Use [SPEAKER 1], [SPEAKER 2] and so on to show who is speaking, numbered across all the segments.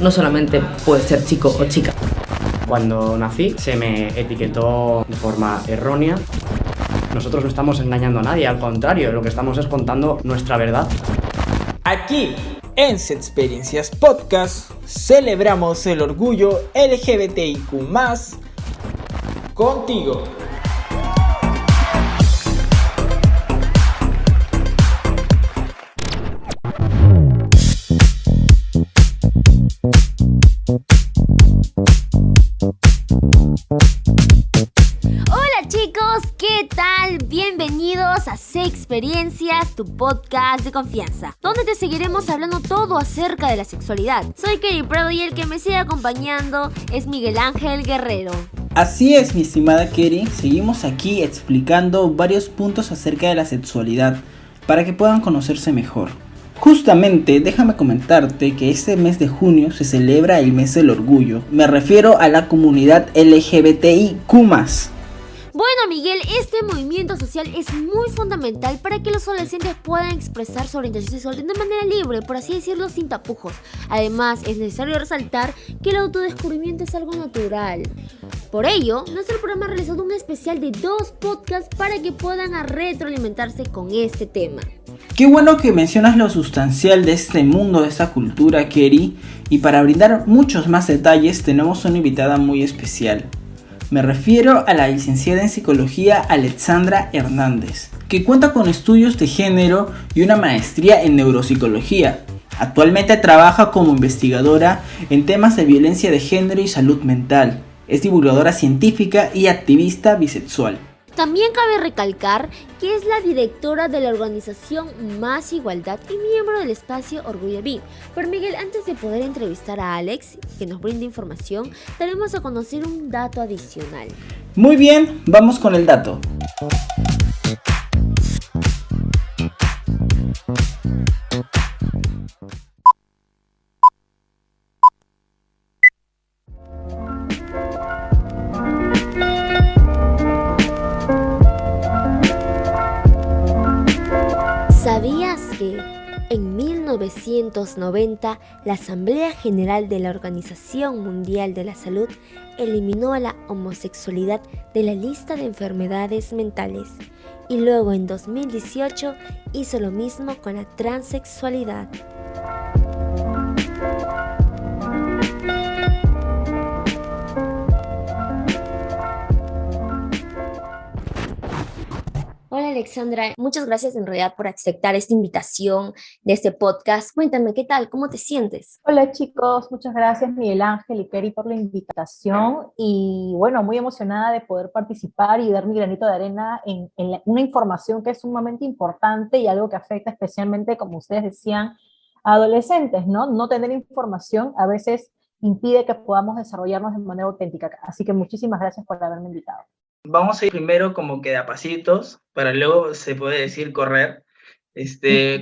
[SPEAKER 1] no solamente puede ser chico o chica.
[SPEAKER 2] Cuando nací se me etiquetó de forma errónea. Nosotros no estamos engañando a nadie, al contrario, lo que estamos es contando nuestra verdad.
[SPEAKER 3] Aquí, en Sexperiencias Podcast, celebramos el orgullo LGBTIQ+, contigo.
[SPEAKER 4] Hola chicos, ¿qué tal? Bienvenidos a Sexperiencias, tu podcast de confianza, donde te seguiremos hablando todo acerca de la sexualidad. Soy Kerry Prado y el que me sigue acompañando es Miguel Ángel Guerrero.
[SPEAKER 3] Así es, mi estimada Kerry, seguimos aquí explicando varios puntos acerca de la sexualidad para que puedan conocerse mejor. Justamente, déjame comentarte que este mes de junio se celebra el mes del orgullo. Me refiero a la comunidad LGBTIQ+.
[SPEAKER 4] Bueno Miguel, este movimiento social es muy fundamental para que los adolescentes puedan expresar su orientación sexual de manera libre, por así decirlo, sin tapujos. Además, es necesario resaltar que el autodescubrimiento es algo natural. Por ello, nuestro programa ha realizado un especial de 2 podcasts para que puedan retroalimentarse con este tema.
[SPEAKER 3] Qué bueno que mencionas lo sustancial de este mundo, de esta cultura, Kerry, y para brindar muchos más detalles tenemos una invitada muy especial. Me refiero a la licenciada en Psicología Alexandra Hernández, que cuenta con estudios de género y una maestría en Neuropsicología. Actualmente trabaja como investigadora en temas de violencia de género y salud mental. Es divulgadora científica y activista bisexual.
[SPEAKER 4] También cabe recalcar que es la directora de la organización Más Igualdad y miembro del espacio Orgullo Bi. Pero Miguel, antes de poder entrevistar a Alex, que nos brinde información, daremos a conocer un dato adicional.
[SPEAKER 3] Muy bien, vamos con el dato.
[SPEAKER 4] ¿Sabías que en 1990 la Asamblea General de la Organización Mundial de la Salud eliminó a la homosexualidad de la lista de enfermedades mentales? Y luego en 2018 hizo lo mismo con la transexualidad. Hola Alexandra, muchas gracias en realidad por aceptar esta invitación de este podcast. Cuéntame, ¿qué tal? ¿Cómo te sientes?
[SPEAKER 5] Hola chicos, muchas gracias Miguel Ángel y Kerry por la invitación y bueno, muy emocionada de poder participar y dar mi granito de arena en una información que es sumamente importante y algo que afecta especialmente, como ustedes decían, a adolescentes, ¿no? No tener información a veces impide que podamos desarrollarnos de manera auténtica, así que muchísimas gracias por haberme invitado.
[SPEAKER 6] Vamos a ir primero como que de a pasitos, para luego se puede decir correr,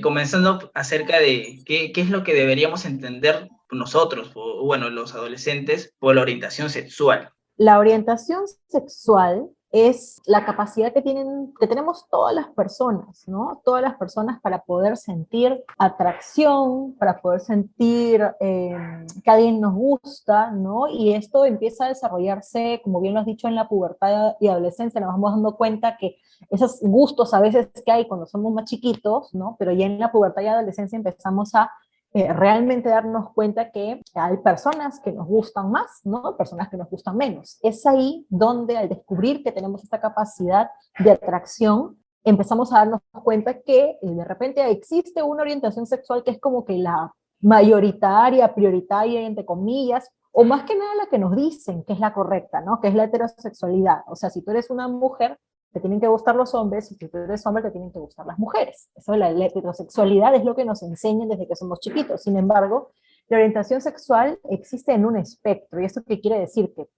[SPEAKER 6] comenzando acerca de qué es lo que deberíamos entender nosotros, o bueno, los adolescentes, por la orientación sexual.
[SPEAKER 5] La orientación sexual es la capacidad que tenemos todas las personas, ¿no? Todas las personas para poder sentir atracción, para poder sentir que alguien nos gusta, ¿no? Y esto empieza a desarrollarse, como bien lo has dicho, en la pubertad y adolescencia. Nos vamos dando cuenta que esos gustos a veces que hay cuando somos más chiquitos, ¿no? Pero ya en la pubertad y adolescencia empezamos a realmente darnos cuenta que hay personas que nos gustan más, ¿no? Personas que nos gustan menos. Es ahí donde al descubrir que tenemos esta capacidad de atracción, empezamos a darnos cuenta que de repente existe una orientación sexual que es como que la mayoritaria, prioritaria, entre comillas, o más que nada la que nos dicen que es la correcta, ¿no? Que es la heterosexualidad. O sea, si tú eres una mujer, te tienen que gustar los hombres, y si tú eres hombre, te tienen que gustar las mujeres. Eso, la heterosexualidad es lo que nos enseñan desde que somos chiquitos. Sin embargo, la orientación sexual existe en un espectro. ¿Y esto qué quiere decir? Que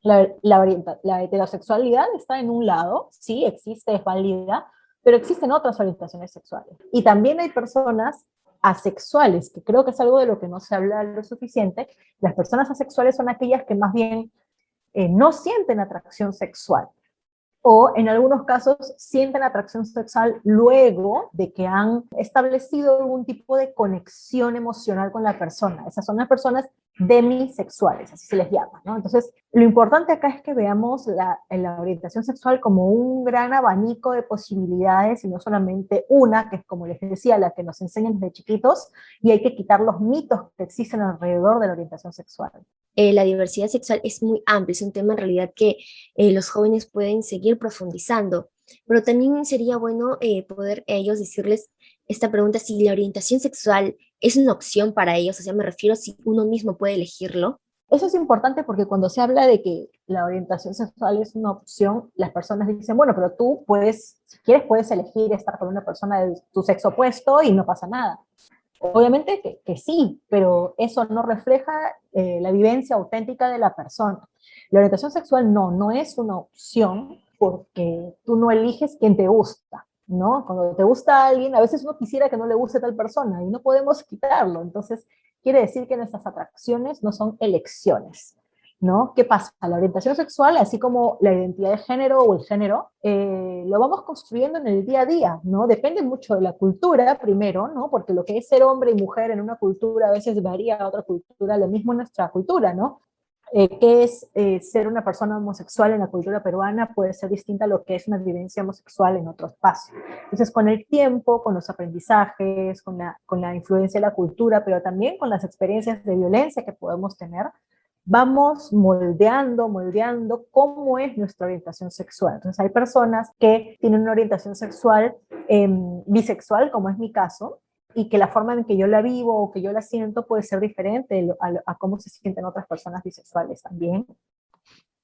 [SPEAKER 5] la heterosexualidad está en un lado, sí, existe, es válida, pero existen otras orientaciones sexuales. Y también hay personas asexuales, que creo que es algo de lo que no se habla lo suficiente. Las personas asexuales son aquellas que más bien no sienten atracción sexual. o en algunos casos sienten atracción sexual luego de que han establecido algún tipo de conexión emocional con la persona. Esas son las personas demisexuales, así se les llama, ¿no? Entonces, lo importante acá es que veamos la orientación sexual como un gran abanico de posibilidades y no solamente una, que es como les decía, la que nos enseñan desde chiquitos, y hay que quitar los mitos que existen alrededor de la orientación sexual.
[SPEAKER 4] La diversidad sexual es muy amplia, es un tema en realidad que los jóvenes pueden seguir profundizando, pero también sería bueno poder a ellos decirles esta pregunta, si la orientación sexual es una opción para ellos, o sea, me refiero a si uno mismo puede elegirlo.
[SPEAKER 5] Eso es importante porque cuando se habla de que la orientación sexual es una opción, las personas dicen, bueno, pero tú puedes, si quieres, puedes elegir estar con una persona de tu sexo opuesto y no pasa nada. Obviamente que sí, pero eso no refleja la vivencia auténtica de la persona. La orientación sexual no es una opción porque tú no eliges quién te gusta, ¿no? Cuando te gusta alguien, a veces uno quisiera que no le guste tal persona y no podemos quitarlo. Entonces, quiere decir que nuestras atracciones no son elecciones, ¿no? ¿Qué pasa? La orientación sexual, así como la identidad de género o el género, lo vamos construyendo en el día a día, ¿no? Depende mucho de la cultura, primero, ¿no? Porque lo que es ser hombre y mujer en una cultura a veces varía a otra cultura, lo mismo en nuestra cultura, ¿no? ¿Qué es ser una persona homosexual en la cultura peruana? Puede ser distinta a lo que es una vivencia homosexual en otro espacio. Entonces, con el tiempo, con los aprendizajes, con la influencia de la cultura, pero también con las experiencias de violencia que podemos tener, vamos moldeando cómo es nuestra orientación sexual. Entonces, hay personas que tienen una orientación sexual bisexual, como es mi caso, y que la forma en que yo la vivo o que yo la siento puede ser diferente a cómo se sienten otras personas bisexuales también.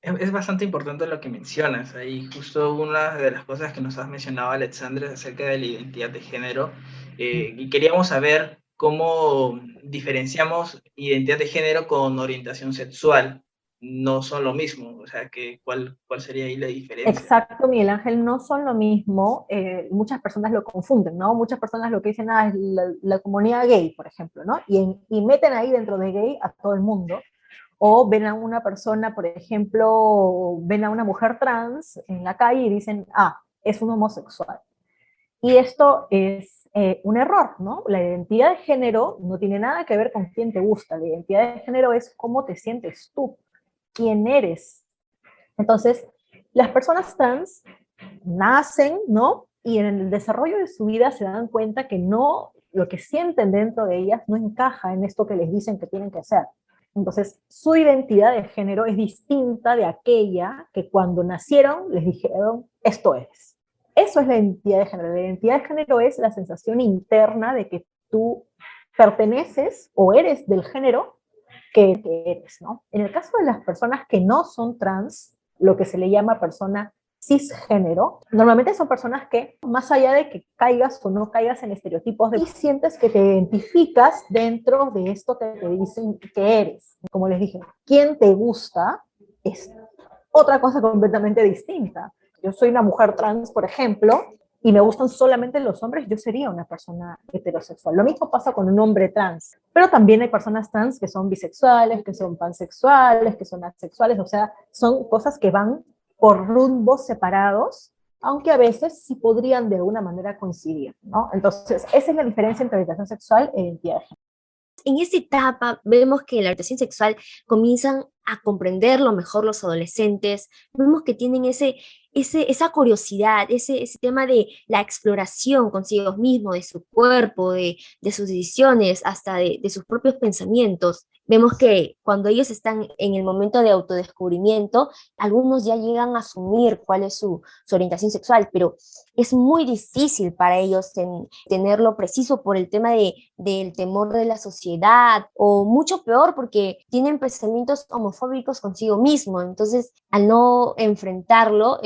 [SPEAKER 6] Es bastante importante lo que mencionas. Ahí justo una de las cosas que nos has mencionado, Alexandra, es acerca de la identidad de género. Y queríamos saber cómo diferenciamos identidad de género con orientación sexual. No son lo mismo, o sea, ¿cuál sería ahí la diferencia?
[SPEAKER 5] Exacto, Miguel Ángel, no son lo mismo. Muchas personas lo confunden, ¿no? Muchas personas lo que dicen es la comunidad gay, por ejemplo, ¿no? Y meten ahí dentro de gay a todo el mundo. O ven a una persona, por ejemplo, ven a una mujer trans en la calle y dicen, es un homosexual. Y esto es un error, ¿no? La identidad de género no tiene nada que ver con quién te gusta. La identidad de género es cómo te sientes tú, quién eres. Entonces, las personas trans nacen, ¿no? Y en el desarrollo de su vida se dan cuenta que no, lo que sienten dentro de ellas no encaja en esto que les dicen que tienen que hacer. Entonces, su identidad de género es distinta de aquella que cuando nacieron les dijeron, esto eres. Eso es la identidad de género. La identidad de género es la sensación interna de que tú perteneces o eres del género que eres, ¿no? En el caso de las personas que no son trans, lo que se le llama persona cisgénero, normalmente son personas que, más allá de que caigas o no caigas en estereotipos, y sientes que te identificas dentro de esto que te dicen que eres. Como les dije, quién te gusta es otra cosa completamente distinta. Yo soy una mujer trans, por ejemplo, y me gustan solamente los hombres, yo sería una persona heterosexual. Lo mismo pasa con un hombre trans, pero también hay personas trans que son bisexuales, que son pansexuales, que son asexuales, o sea, son cosas que van por rumbos separados, aunque a veces sí podrían de alguna manera coincidir, ¿no? Entonces, esa es la diferencia entre orientación sexual e identidad de género.
[SPEAKER 4] En esta etapa vemos que la orientación sexual comienzan a comprenderlo mejor los adolescentes, vemos que tienen esa curiosidad, ese tema de la exploración consigo mismo, de su cuerpo, de sus decisiones, hasta de sus propios pensamientos. Vemos que cuando ellos están en el momento de autodescubrimiento, algunos ya llegan a asumir cuál es su orientación sexual, pero es muy difícil para ellos tenerlo preciso por el tema del temor de la sociedad, o mucho peor porque tienen pensamientos homofóbicos consigo mismo. Entonces, al no enfrentarlo,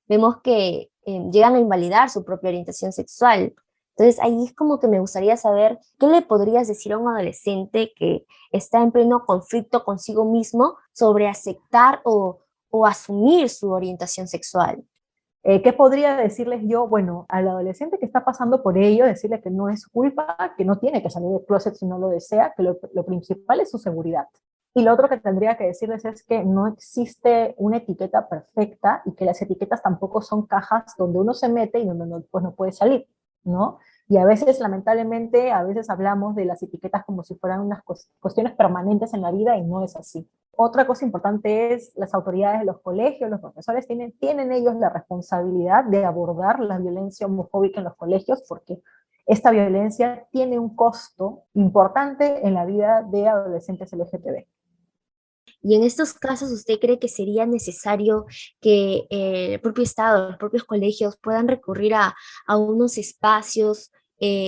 [SPEAKER 4] vemos que llegan a invalidar su propia orientación sexual. Entonces, ahí es como que me gustaría saber qué le podrías decir a un adolescente que está en pleno conflicto consigo mismo sobre aceptar o asumir su orientación sexual.
[SPEAKER 5] ¿Qué podría decirles yo? Bueno, al adolescente que está pasando por ello, decirle que no es culpa, que no tiene que salir del closet si no lo desea, que lo principal es su seguridad. Y lo otro que tendría que decirles es que no existe una etiqueta perfecta y que las etiquetas tampoco son cajas donde uno se mete y donde no, pues no puede salir, ¿no? Y a veces, lamentablemente, a veces hablamos de las etiquetas como si fueran unas cuestiones permanentes en la vida y no es así. Otra cosa importante es las autoridades de los colegios, los profesores tienen ellos la responsabilidad de abordar la violencia homofóbica en los colegios porque esta violencia tiene un costo importante en la vida de adolescentes LGTB.
[SPEAKER 4] Y en estos casos, ¿usted cree que sería necesario que el propio Estado, los propios colegios puedan recurrir a unos espacios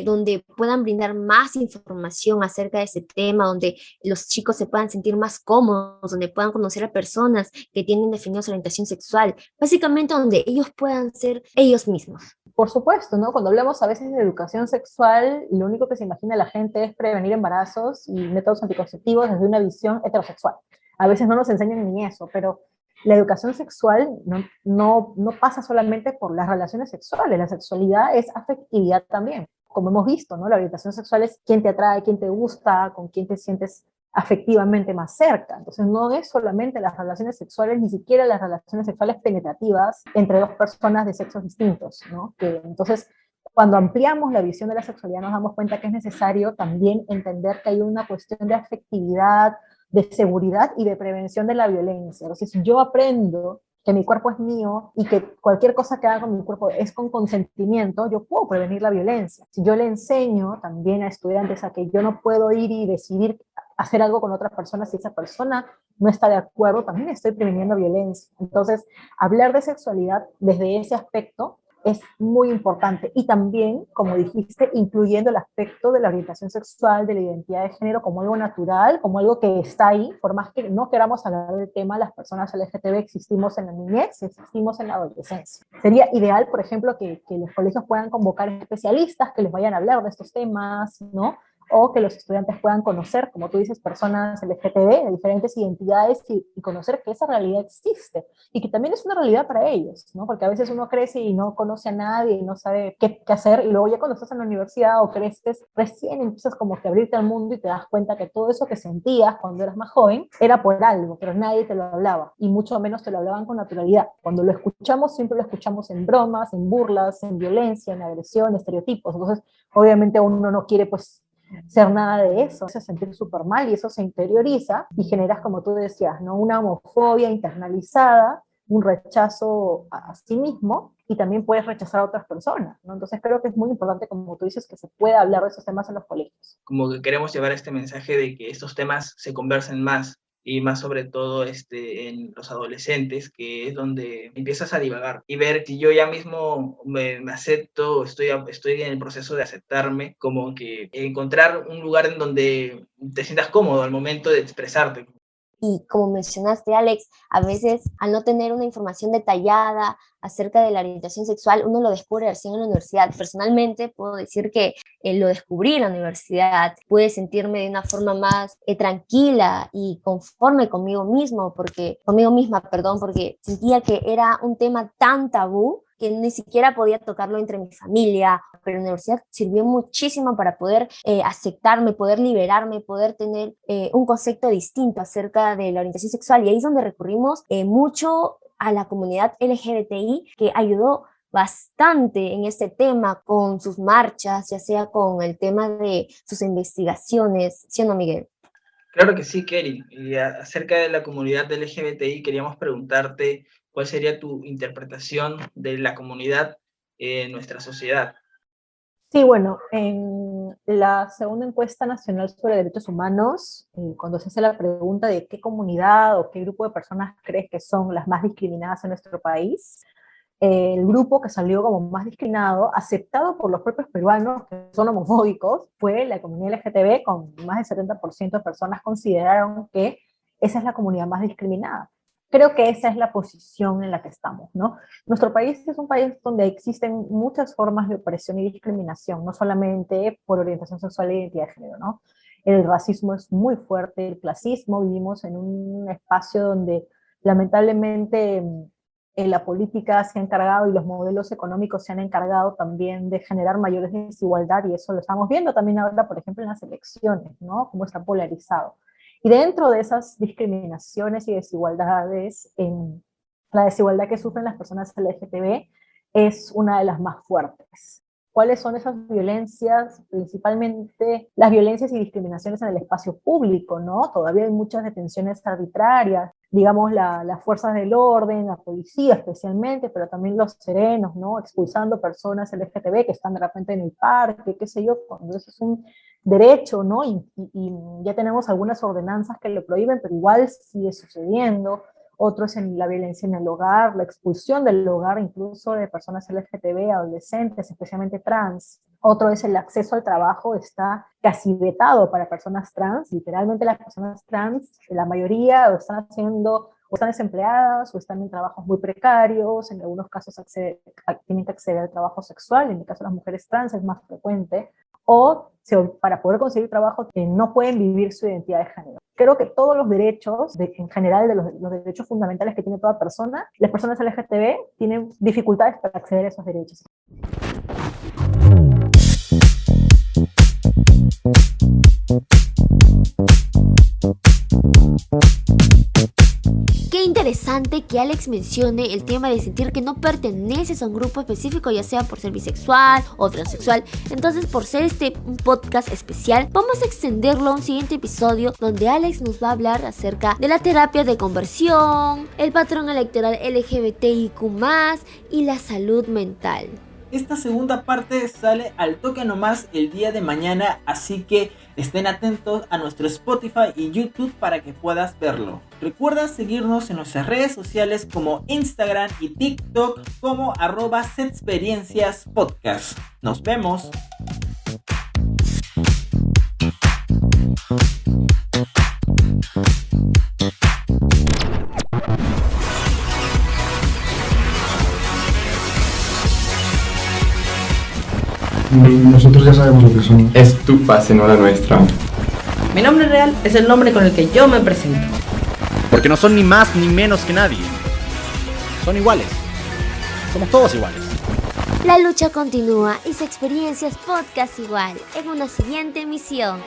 [SPEAKER 4] donde puedan brindar más información acerca de ese tema, donde los chicos se puedan sentir más cómodos, donde puedan conocer a personas que tienen definida su orientación sexual, básicamente donde ellos puedan ser ellos mismos?
[SPEAKER 5] Por supuesto, ¿no? Cuando hablamos a veces de educación sexual, lo único que se imagina la gente es prevenir embarazos y métodos anticonceptivos desde una visión heterosexual. A veces no nos enseñan ni eso, pero la educación sexual no pasa solamente por las relaciones sexuales, la sexualidad es afectividad también. Como hemos visto, ¿no? La orientación sexual es quién te atrae, quién te gusta, con quién te sientes afectivamente más cerca. Entonces no es solamente las relaciones sexuales, ni siquiera las relaciones sexuales penetrativas entre dos personas de sexos distintos, ¿no? Entonces, cuando ampliamos la visión de la sexualidad nos damos cuenta que es necesario también entender que hay una cuestión de afectividad, de seguridad y de prevención de la violencia. Entonces, si yo aprendo que mi cuerpo es mío y que cualquier cosa que haga con mi cuerpo es con consentimiento, yo puedo prevenir la violencia. Si yo le enseño también a estudiantes a que yo no puedo ir y decidir hacer algo con otra persona si esa persona no está de acuerdo, también estoy previniendo violencia. Entonces, hablar de sexualidad desde ese aspecto es muy importante. Y también, como dijiste, incluyendo el aspecto de la orientación sexual, de la identidad de género como algo natural, como algo que está ahí, por más que no queramos hablar del tema, las personas LGTB existimos en la niñez, existimos en la adolescencia. Sería ideal, por ejemplo, que los colegios puedan convocar especialistas que les vayan a hablar de estos temas, ¿no? O que los estudiantes puedan conocer, como tú dices, personas LGTB de diferentes identidades y conocer que esa realidad existe y que también es una realidad para ellos, ¿no? Porque a veces uno crece y no conoce a nadie y no sabe qué hacer y luego ya cuando estás en la universidad o creces, recién empiezas como que a abrirte al mundo y te das cuenta que todo eso que sentías cuando eras más joven era por algo, pero nadie te lo hablaba y mucho menos te lo hablaban con naturalidad. Cuando lo escuchamos, siempre lo escuchamos en bromas, en burlas, en violencia, en agresión, estereotipos. Entonces, obviamente uno no quiere pues ser nada de eso, hace sentir súper mal y eso se interioriza y generas, como tú decías, ¿no? Una homofobia internalizada, un rechazo a sí mismo y también puedes rechazar a otras personas, ¿no? Entonces creo que es muy importante, como tú dices, que se pueda hablar de esos temas en los colegios.
[SPEAKER 6] Como que queremos llevar este mensaje de que estos temas se conversen más y más sobre todo en los adolescentes, que es donde empiezas a divagar y ver si yo ya mismo me acepto, estoy en el proceso de aceptarme, como que encontrar un lugar en donde te sientas cómodo al momento de expresarte.
[SPEAKER 4] Y como mencionaste, Alex, a veces al no tener una información detallada acerca de la orientación sexual, uno lo descubre recién en la universidad. Personalmente puedo decir que lo descubrí en la universidad, pude sentirme de una forma más tranquila y conforme conmigo misma, porque sentía que era un tema tan tabú que ni siquiera podía tocarlo entre mi familia, pero la universidad sirvió muchísimo para poder aceptarme, poder liberarme, poder tener un concepto distinto acerca de la orientación sexual, y ahí es donde recurrimos mucho a la comunidad LGBTI, que ayudó bastante en este tema con sus marchas, ya sea con el tema de sus investigaciones, ¿sí o no, Miguel?
[SPEAKER 6] Claro que sí, Kelly. Y acerca de la comunidad LGBTI, queríamos preguntarte cuál sería tu interpretación de la comunidad en nuestra sociedad.
[SPEAKER 5] Sí, bueno, en la segunda encuesta nacional sobre derechos humanos, cuando se hace la pregunta de qué comunidad o qué grupo de personas crees que son las más discriminadas en nuestro país, el grupo que salió como más discriminado, aceptado por los propios peruanos que son homofóbicos, fue la comunidad LGTB, con más del 70% de personas consideraron que esa es la comunidad más discriminada. Creo que esa es la posición en la que estamos, ¿no? Nuestro país es un país donde existen muchas formas de opresión y discriminación, no solamente por orientación sexual e identidad de género, ¿no? El racismo es muy fuerte, el clasismo, vivimos en un espacio donde lamentablemente la política se ha encargado y los modelos económicos se han encargado también de generar mayores desigualdad, y eso lo estamos viendo también ahora, por ejemplo, en las elecciones, ¿no? Cómo está polarizado. Y dentro de esas discriminaciones y desigualdades, la desigualdad que sufren las personas LGTB es una de las más fuertes. cuáles son esas violencias, principalmente las violencias y discriminaciones en el espacio público, ¿no? Todavía hay muchas detenciones arbitrarias, digamos, las fuerzas del orden, la policía especialmente, pero también los serenos, ¿no? Expulsando personas LGTB que están de repente en el parque, qué sé yo, cuando eso es un derecho, ¿no? Y ya tenemos algunas ordenanzas que lo prohíben, pero igual sigue sucediendo. Otro es en la violencia en el hogar, la expulsión del hogar incluso de personas LGTB, adolescentes, especialmente trans. Otro es el acceso al trabajo, está casi vetado para personas trans. Literalmente las personas trans, la mayoría o están haciendo, o están desempleadas, o están en trabajos muy precarios, en algunos casos tienen que acceder al trabajo sexual, en el caso de las mujeres trans es más frecuente, o para poder conseguir trabajo no pueden vivir su identidad de género. Creo que todos los derechos, en general de los derechos fundamentales que tiene toda persona, las personas LGTB tienen dificultades para acceder a esos derechos.
[SPEAKER 4] Qué interesante que Alex mencione el tema de sentir que no perteneces a un grupo específico, ya sea por ser bisexual o transexual. Entonces, por ser un podcast especial, vamos a extenderlo a un siguiente episodio donde Alex nos va a hablar acerca de la terapia de conversión, el patrón electoral LGBTIQ+, y la salud mental.
[SPEAKER 3] Esta segunda parte sale al toque nomás el día de mañana, así que estén atentos a nuestro Spotify y YouTube para que puedas verlo. Recuerda seguirnos en nuestras redes sociales como Instagram y TikTok como @Sexperienciaspodcast. Nos vemos.
[SPEAKER 7] Nosotros ya sabemos lo que somos.
[SPEAKER 8] Es tu fase, no la nuestra.
[SPEAKER 1] Mi nombre real es el nombre con el que yo me presento.
[SPEAKER 9] Porque no son ni más ni menos que nadie. Son iguales. Somos todos iguales.
[SPEAKER 4] La lucha continúa y Sexperiencias Podcast igual en una siguiente emisión.